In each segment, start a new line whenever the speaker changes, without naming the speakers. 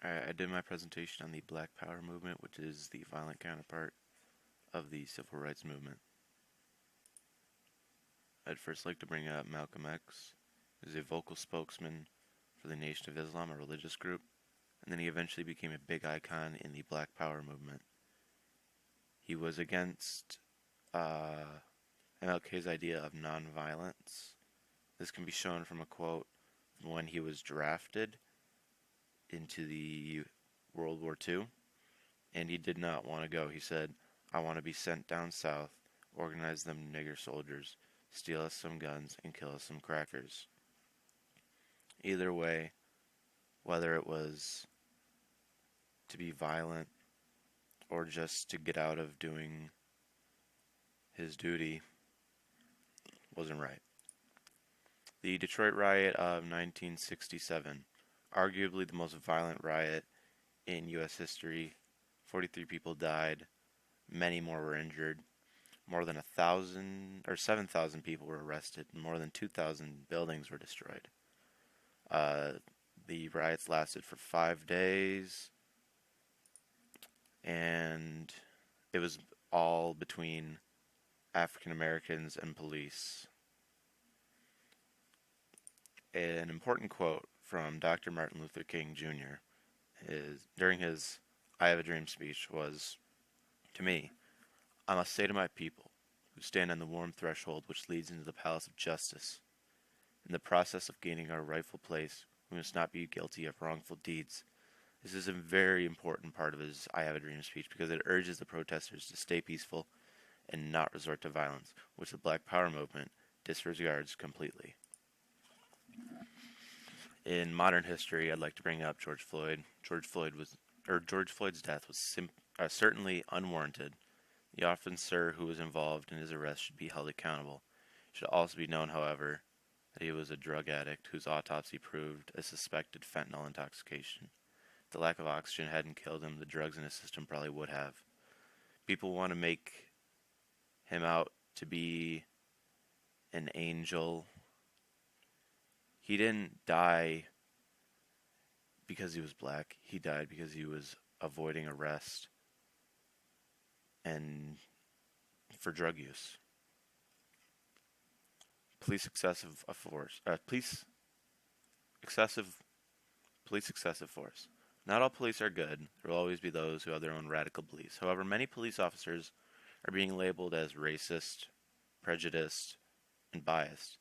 I did my presentation on the Black Power movement, which is the violent counterpart of the civil rights movement. I'd first like to bring up Malcolm X, who's a vocal spokesman for the Nation of Islam, a religious group, and then he eventually became a big icon in the Black Power movement. He was against MLK's idea of nonviolence. This can be shown from a quote from when he was drafted into the World War II, and he did not want to go. He said, "I want to be sent down south, organize them nigger soldiers, steal us some guns, and kill us some crackers." Either way, whether it was to be violent or just to get out of doing his duty, wasn't right. The Detroit riot of 1967, arguably the most violent riot in U.S. history. 43 people died, many more were injured. More than 7,000 people were arrested, and more than 2,000 buildings were destroyed. The riots lasted for 5 days, and it was all between African Americans and police. An important quote from Dr. Martin Luther King Jr. During his I Have a Dream speech was, to me, "I must say to my people, who stand on the warm threshold which leads into the palace of justice, in the process of gaining our rightful place, we must not be guilty of wrongful deeds." This is a very important part of his I Have a Dream speech because it urges the protesters to stay peaceful and not resort to violence, which the Black Power movement disregards completely. In modern history, I'd like to bring up George Floyd. George Floyd's death was certainly unwarranted. The officer who was involved in his arrest should be held accountable. It should also be known, however, that he was a drug addict whose autopsy proved a suspected fentanyl intoxication. If the lack of oxygen hadn't killed him, the drugs in his system probably would have. People want to make him out to be an angel. He didn't die because he was black. He died because he was avoiding arrest and for drug use. Police excessive force. Not all police are good. There will always be those who have their own radical beliefs. However, many police officers are being labeled as racist, prejudiced, and biased.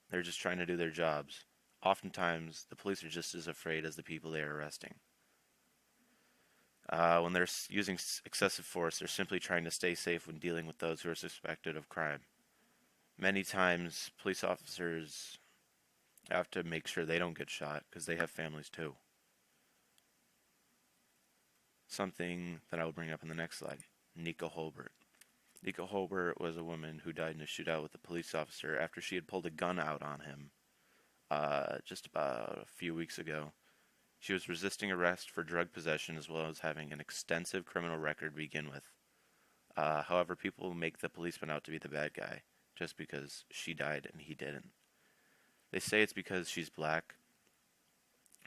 They're just trying to do their jobs. Oftentimes, the police are just as afraid as the people they are arresting. When they're using excessive force, they're simply trying to stay safe when dealing with those who are suspected of crime. Many times, police officers have to make sure they don't get shot because they have families too. Something that I will bring up in the next slide. Nika Holbert. Nika Holbert was a woman who died in a shootout with a police officer after she had pulled a gun out on him just about a few weeks ago. She was resisting arrest for drug possession as well as having an extensive criminal record to begin with. However, people make the policeman out to be the bad guy just because she died and he didn't. They say it's because she's black.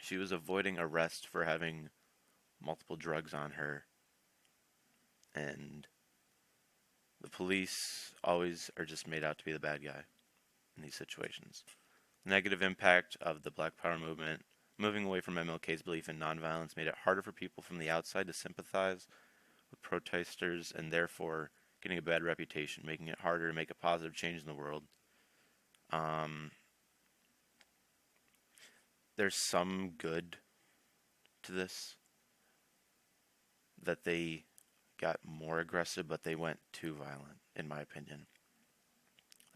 She was avoiding arrest for having multiple drugs on her, and the police always are just made out to be the bad guy in these situations. The negative impact of the Black Power movement, moving away from MLK's belief in nonviolence, made it harder for people from the outside to sympathize with protesters and therefore getting a bad reputation, making it harder to make a positive change in the world. There's some good to this, that they got more aggressive, but they went too violent, in my opinion.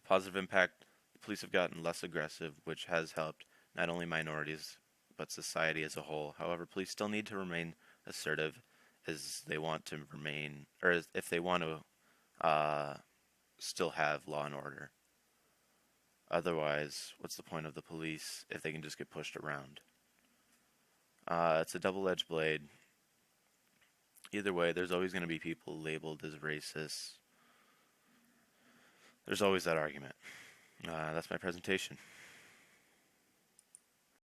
Positive impact, the police have gotten less aggressive, which has helped not only minorities, but society as a whole. However, police still need to remain assertive as they want to remain, or if they want to still have law and order. Otherwise, what's the point of the police if they can just get pushed around? It's a double-edged blade. Either way, there's always going to be people labeled as racist. There's always that argument. That's my presentation.